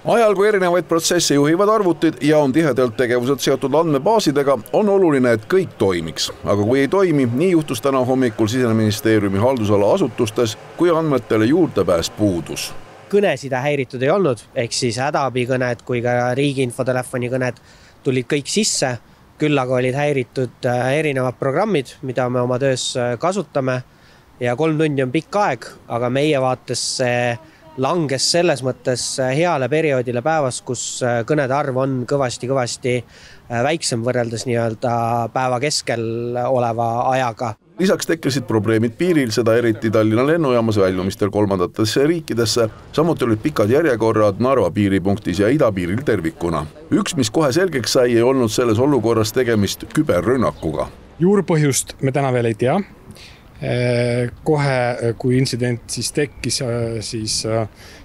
Ajal, kui erinevaid protsesse juhivad arvutid ja on tihedalt tegevused seotud andmebaasidega, on oluline, et kõik toimiks. Aga kui ei toimi, nii juhtus täna hommikul Siseministeeriumi haldusala asutustes, kui andmetele juurdepääs puudus. Kõneside häiritud ei olnud, ehk siis hädaabikõned kui ka riigi infotelefoni kõned tulid kõik sisse, küll aga olid häiritud erinevad programmid, mida me oma töös kasutame ja 3 tundi on pikk aeg, aga meie vaates langes selles mõttes heale perioodile päevas, kus kõnede arv on kõvasti väiksem võrreldes nii-öelda päeva keskel oleva ajaga. Lisaks tekkisid probleemid piiril, seda eriti Tallinna lennujaamas väljumistel kolmandatesse riikidesse. Samuti olid pikad järjekorrad Narva piiripunktis ja idapiiril tervikuna. Üks, mis kohe selgeks sai, ei olnud selles olukorras tegemist küberrünnakuga. Juurpõhjust me täna veel ei tea. Kohe, kui intsident siis tekkis, siis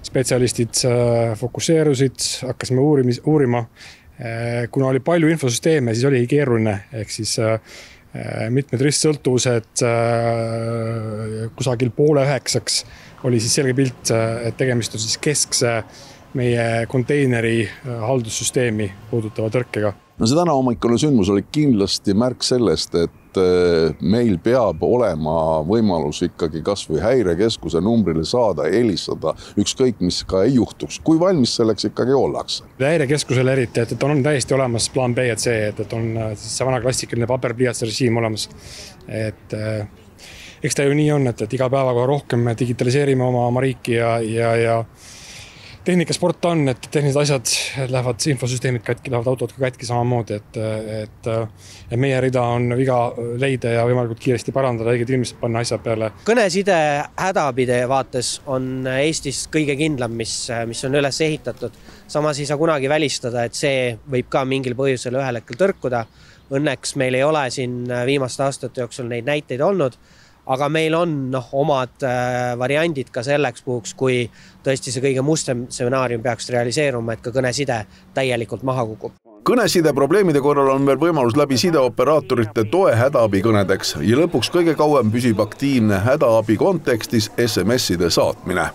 spetsialistid fokuseerusid, hakkasime uurima. Kuna oli palju infosüsteeme, siis oli keeruline, ehk siis mitmed ristsõltuvused kusagil 8:30 oli siis selge pilt, et tegemist on siis keskse meie konteineri haldussüsteemi puudutava tõrkega. No see täna hommikune sündmus oli kindlasti märk sellest, et meil peab olema võimalus ikkagi kas või häirekeskuse numbrile saada, helistada, ükskõik mis ka ei juhtuks. Kui valmis selleks ikkagi ollakse? Häirekeskusele eriti, et on täiesti olemas plaan B ja C, et on siis see vana klassikaline paberpliiatsi režiim olemas. Eks ta ju nii on, et iga päevaga rohkem digitaliseerime oma riiki ja tehnikasport on, et tehnilised asjad lähevad infosüsteemid katki, lähevad autod ka katki samamoodi, et meie rida on viga leida ja võimalikult kiiresti parandada, õiged inimesed panna asja peale. Kõneside hädaabide vaates on Eestis kõige kindlam, mis on üles ehitatud. Samas ei saa kunagi välistada, et see võib ka mingil põhjusel ühel hetkel tõrkuda. Õnneks meil ei ole siin viimaste aastate jooksul neid näiteid olnud, aga meil on omad variandid ka selleks puhuks, kui tõesti see kõige mustem stsenaarium peaks realiseeruma, et ka kõneside täielikult maha kukub. Kõneside probleemide korral on veel võimalus läbi sideoperaatorite toe hädaabikõnedeks ja lõpuks kõige kauem püsib aktiivne hädaabi kontekstis SMS-ide saatmine.